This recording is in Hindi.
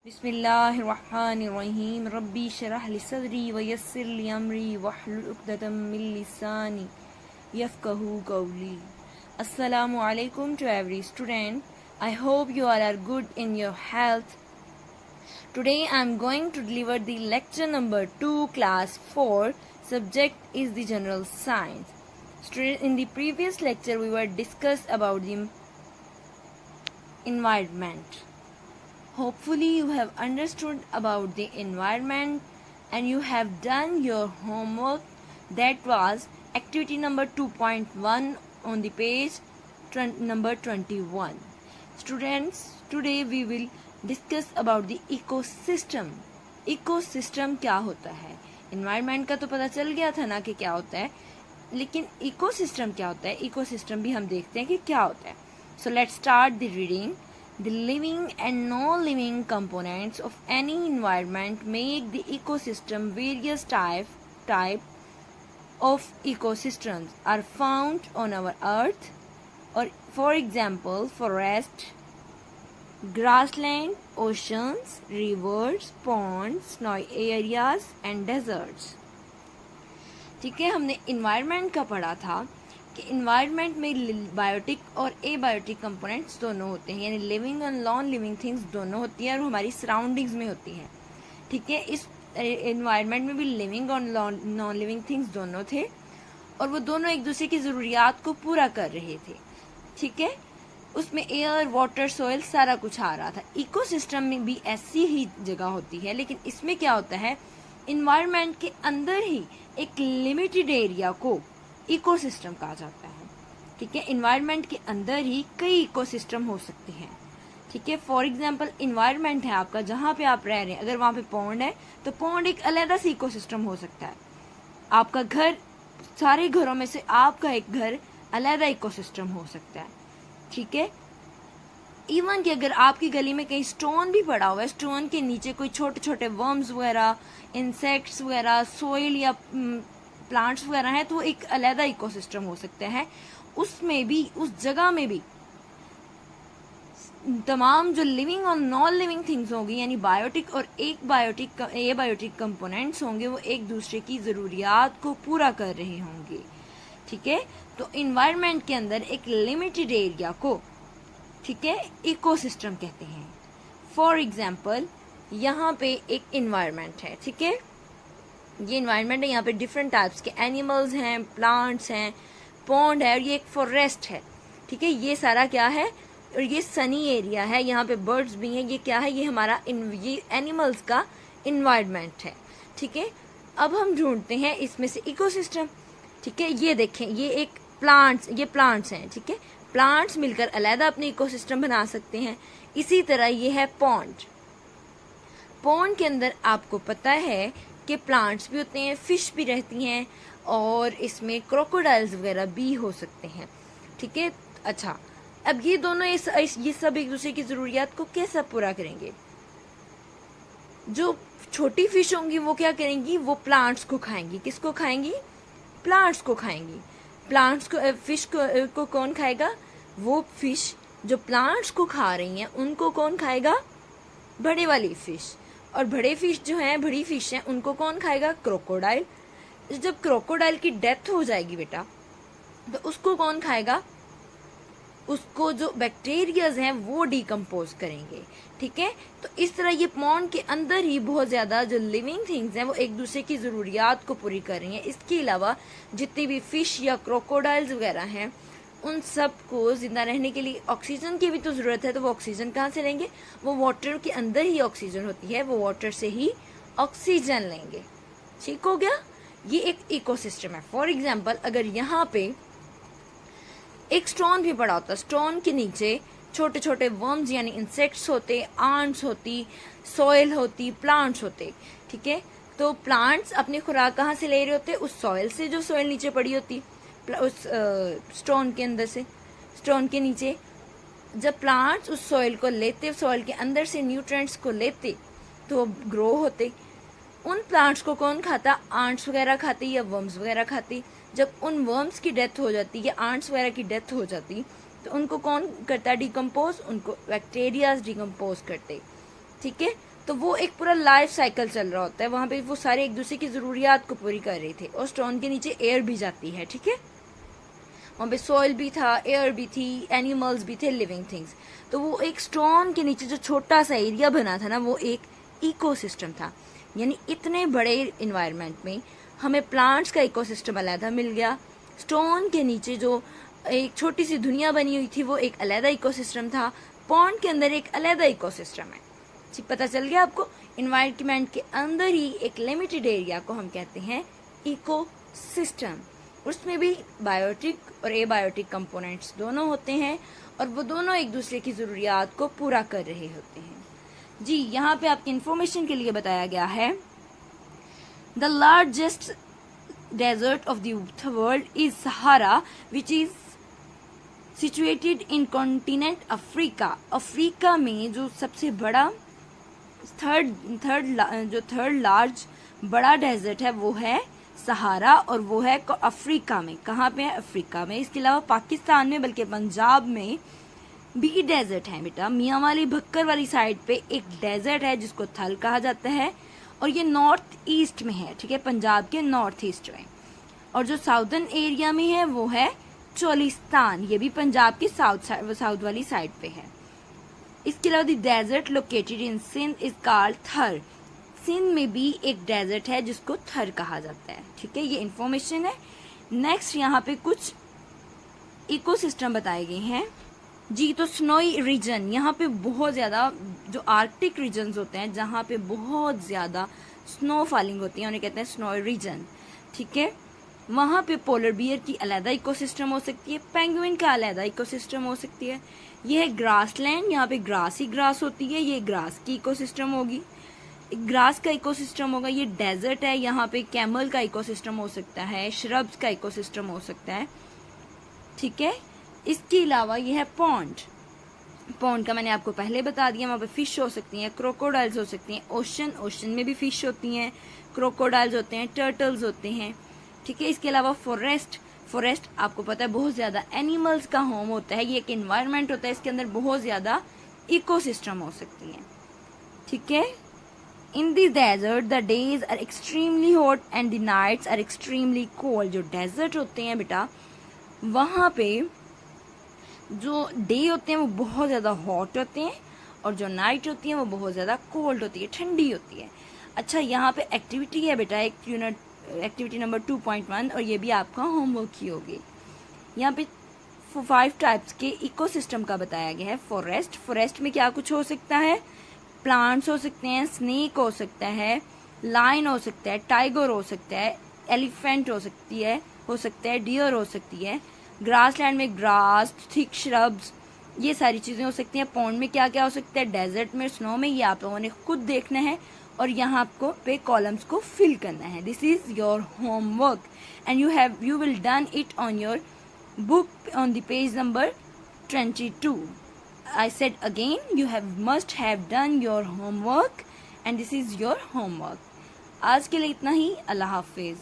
बिस्मिल्लाहिर्रहमानिर्रहीम रब्बी शरह ली सदरी व यस्सिर ली अमरी वहलुल उक़दतम मिन लिसानी यफ़क़हू क़ौली। Assalamu alaikum to every student. I hope you all are good in your health. Today I am going to deliver the lecture number 2, class 4. Subject is the general science. Student, in the previous lecture we were discussed about the environment. Hopefully you have understood about the environment and you have done your homework. That was activity number 2.1 on the page number 21. Students, today we will discuss about the ecosystem. Ecosystem क्या होता है? Environment का तो पता चल गया था ना कि क्या होता है, लेकिन ecosystem क्या होता है? Ecosystem भी हम देखते हैं कि क्या होता है. So let's start the reading. The living and non-living components of any environment make the ecosystem. Various type of ecosystems are found on our earth, or for example forest, grassland, oceans, rivers, ponds, snowy areas and deserts. ठीक है, हमने environment का पढ़ा था कि इन्वायरमेंट में बायोटिक और एबायोटिक कंपोनेंट्स दोनों होते हैं, यानी लिविंग और नॉन लिविंग थिंग्स दोनों होती हैं और हमारी सराउंडिंग्स में होती हैं. ठीक है, इस इन्वायरमेंट में भी लिविंग और नॉन लिविंग थिंग्स दोनों थे और वो दोनों एक दूसरे की ज़रूरियात को पूरा कर रहे थे. ठीक है, उसमें एयर, वाटर, सॉइल सारा कुछ आ रहा था. इकोसिस्टम में भी ऐसी ही जगह होती है, लेकिन इसमें क्या होता है, इन्वायरमेंट के अंदर ही एक लिमिटेड एरिया को इकोसिस्टम कहा जाता है. ठीक है, इन्वायरमेंट के अंदर ही कई इकोसिस्टम हो सकते हैं. ठीक है, फॉर एग्जांपल इन्वायरमेंट है आपका, जहाँ पे आप रह रहे हैं, अगर वहाँ पे पॉन्ड है तो पॉन्ड एक अलग सा इकोसिस्टम हो सकता है. आपका घर, सारे घरों में से आपका एक घर अलग इकोसिस्टम हो सकता है. ठीक है, इवन कि अगर आपकी गली में कहीं स्टोन भी पड़ा हुआ है, स्टोन के नीचे कोई छोटे छोटे वर्म्स वगैरह, इंसेक्ट्स वगैरह, सोइल या प्लांट्स वगैरह हैं, तो एक अलग इकोसिस्टम हो सकता है. उसमें भी, उस जगह में भी तमाम जो लिविंग और नॉन लिविंग थिंग्स होंगी, यानी बायोटिक और एबायोटिक कंपोनेंट्स होंगे, वो एक दूसरे की ज़रूरियात को पूरा कर रहे होंगे. ठीक है, तो इन्वायरमेंट के अंदर एक लिमिटेड एरिया को, ठीक है, इकोसिस्टम कहते हैं. फॉर एग्जाम्पल यहाँ पे एक इन्वायरमेंट है. ठीक है, ये इन्वायरमेंट है, यहाँ पे डिफरेंट टाइप्स के एनिमल्स हैं, प्लांट्स हैं, पॉन्ड है और ये एक फॉरेस्ट है. ठीक है, ये सारा क्या है, और ये सनी एरिया है, यहाँ पे बर्ड्स भी हैं. ये क्या है, ये हमारा ये एनिमल्स का इन्वायरमेंट है. ठीक है, अब हम ढूंढते हैं इसमें से इकोसिस्टम. ठीक है, ये देखें, ये एक ये प्लांट्स हैं. ठीक है, प्लांट्स मिलकर अलग अपने इकोसिस्टम बना सकते हैं. इसी तरह ये है पॉन्ड. पॉन्ड के अंदर आपको पता है कि प्लांट्स भी होते हैं, फिश भी रहती हैं और इसमें क्रोकोडाइल्स वगैरह भी हो सकते हैं. ठीक है, अच्छा, अब ये दोनों ये सब एक दूसरे की ज़रूरियात को कैसे पूरा करेंगे. जो छोटी फिश होंगी वो क्या करेंगी, वो प्लांट्स को खाएंगी. किसको खाएंगी, प्लांट्स को खाएंगी. प्लांट्स को, फिश को कौन खाएगा, वो फिश जो प्लांट्स को खा रही हैं उनको कौन खाएगा, बड़े वाली फिश. और बड़े फिश जो हैं, बड़ी फिश हैं, उनको कौन खाएगा, क्रोकोडाइल. जब क्रोकोडाइल की डेथ हो जाएगी बेटा, तो उसको कौन खाएगा, उसको जो बैक्टीरियाज हैं वो डिकम्पोज करेंगे. ठीक है, तो इस तरह ये पॉन्ड के अंदर ही बहुत ज़्यादा जो लिविंग थिंग्स हैं वो एक दूसरे की ज़रूरियात को पूरी कर रही हैं. इसके अलावा जितनी भी फिश या क्रोकोडाइल्स वगैरह हैं, उन सब को जिंदा रहने के लिए ऑक्सीजन की भी तो ज़रूरत है. तो वो ऑक्सीजन कहाँ से लेंगे, वो वाटर के अंदर ही ऑक्सीजन होती है, वो वाटर से ही ऑक्सीजन लेंगे. ठीक हो गया, ये एक इकोसिस्टम है. फॉर एग्जाम्पल अगर यहाँ पे एक स्टोन भी पड़ा होता, स्टोन के नीचे छोटे छोटे वर्म्स यानी इंसेक्ट्स होते, आंट्स होती, सॉइल होती, प्लांट्स होते. ठीक है, तो प्लांट्स अपनी खुराक कहाँ से ले रहे होते, उस सॉइल से, जो सॉइल नीचे पड़ी होती, उस स्टोन के अंदर से, स्टोन के नीचे. जब प्लांट्स उस सॉइल को लेते, सॉइल के अंदर से न्यूट्रिएंट्स को लेते, तो ग्रो होते. उन प्लांट्स को कौन खाता, आंट्स वगैरह खाती या वर्म्स वगैरह खाती. जब उन वर्म्स की डेथ हो जाती या आंट्स वगैरह की डेथ हो जाती, तो उनको कौन करता है डिकम्पोज, उनको बैक्टीरियाज डिकम्पोज करते. ठीक है, तो वो एक पूरा लाइफ साइकिल चल रहा होता है, वहां पे वो सारे एक दूसरे की जरूरियात को पूरी कर रहे थे। और स्टोन के नीचे एयर भी जाती है, ठीक है, वहाँ पे सॉइल भी था, एयर भी थी, एनिमल्स भी थे, लिविंग थिंग्स। तो वो एक स्टोन के नीचे जो छोटा सा एरिया बना था ना, वो एक इकोसिस्टम था। यानी इतने बड़े इन्वायरमेंट में हमें प्लांट्स का इकोसिस्टम अलग मिल गया। स्टोन के नीचे जो एक छोटी सी दुनिया बनी हुई थी वो एक अलग इकोसिस्टम था। पॉन्ड के अंदर एक अलग इकोसिस्टम है। ठीक, पता चल गया आपको? इन्वायरमेंट के अंदर ही एक लिमिटेड एरिया को हम कहते हैं इकोसिस्टम। उसमें भी बायोटिक और एबायोटिक कंपोनेंट्स दोनों होते हैं और वो दोनों एक दूसरे की ज़रूरियात को पूरा कर रहे होते हैं। जी, यहाँ पे आपकी इंफॉर्मेशन के लिए बताया गया है, the largest desert of the world is Sahara which is situated in continent Africa. Africa में जो सबसे बड़ा थर्ड लार्ज बड़ा डेजर्ट है वो है सहारा, और वो है अफ्रीका में। कहाँ पे है? अफ्रीका में। इसके अलावा पाकिस्तान में, बल्कि पंजाब में भी डेजर्ट है बेटा। मियाँ वाली भक्कर वाली साइड पे एक डेजर्ट है जिसको थल कहा जाता है, और ये नॉर्थ ईस्ट में है, ठीक है, पंजाब के नॉर्थ ईस्ट में। और जो साउदर्न एरिया में है वो है चोलिस्तान, ये भी पंजाब की साउथ वाली साइड पे है। इसके अलावा the desert located in Sindh is called Thar. Sindh में भी एक डेजर्ट है जिसको थर कहा जाता है, ठीक है, ये इंफॉर्मेशन है। नेक्स्ट यहाँ पे कुछ इकोसिस्टम बताए गए हैं जी। तो स्नोई रीजन, यहाँ पे बहुत ज़्यादा जो आर्कटिक रीजन्स होते हैं जहाँ पे बहुत ज़्यादा स्नो फॉलिंग होती है उन्हें कहते हैं स्नोई रीजन, ठीक है। वहाँ पे पोलर बियर की अलग इकोसिस्टम हो सकती है, पेंगुइन का अलग इकोसिस्टम हो सकती है। ये है ग्रासलैंड, यहाँ पे ग्रास ही ग्रास होती है, ये ग्रास की इकोसिस्टम होगी, ग्रास का इकोसिस्टम होगा। ये डेजर्ट है, यहाँ पे कैमल का इकोसिस्टम हो सकता है, श्रब्स का इकोसिस्टम हो सकता है, ठीक है। इसके अलावा ये है पॉन्ड। पॉन्ड का मैंने आपको पहले बता दिया, वहाँ पे फिश हो सकती हैं, क्रोकोडाइल्स हो सकती हैं। ओशन में भी फिश होती हैं, क्रोकोडाइल्स होते हैं, टर्टल्स होते हैं, ठीक है। इसके अलावा फॉरेस्ट आपको पता है बहुत ज़्यादा एनिमल्स का होम होता है, ये एक इन्वायरमेंट होता है, इसके अंदर बहुत ज़्यादा इकोसिस्टम हो सकती हैं, ठीक है। In this desert the days are extremely hot and the nights are extremely cold. जो डेजर्ट होते हैं बेटा, वहाँ पे जो डे होते हैं वो बहुत ज़्यादा हॉट होते हैं और जो नाइट होती है वो बहुत ज़्यादा कोल्ड होती है, ठंडी होती है। अच्छा, यहाँ पे एक्टिविटी है बेटा, एक यूनिट एक्टिविटी नंबर 2.1, और ये भी आपका होमवर्क ही होगी। यहाँ पे 5 टाइप्स के इकोसिस्टम का बताया गया है। फॉरेस्ट में क्या कुछ हो सकता है? प्लांट्स हो सकते हैं, स्नेक हो सकता है, लायन हो सकता है, टाइगर हो सकता है, एलिफेंट हो सकता है, डियर हो सकती है। ग्रासलैंड में ग्रास, थिक श्रब्स, ये सारी चीज़ें हो सकती हैं। पॉन्ड में क्या क्या हो सकता है? डेजर्ट में, स्नो में, ये आप लोगों ने खुद देखना है और यहाँ आपको पे कॉलम्स को फिल करना है। This is your homework and you will done it on your book on the page number 22. I said again, you must have done your homework and this is your homework. आज के लिए इतना ही। अल्लाह हाफिज।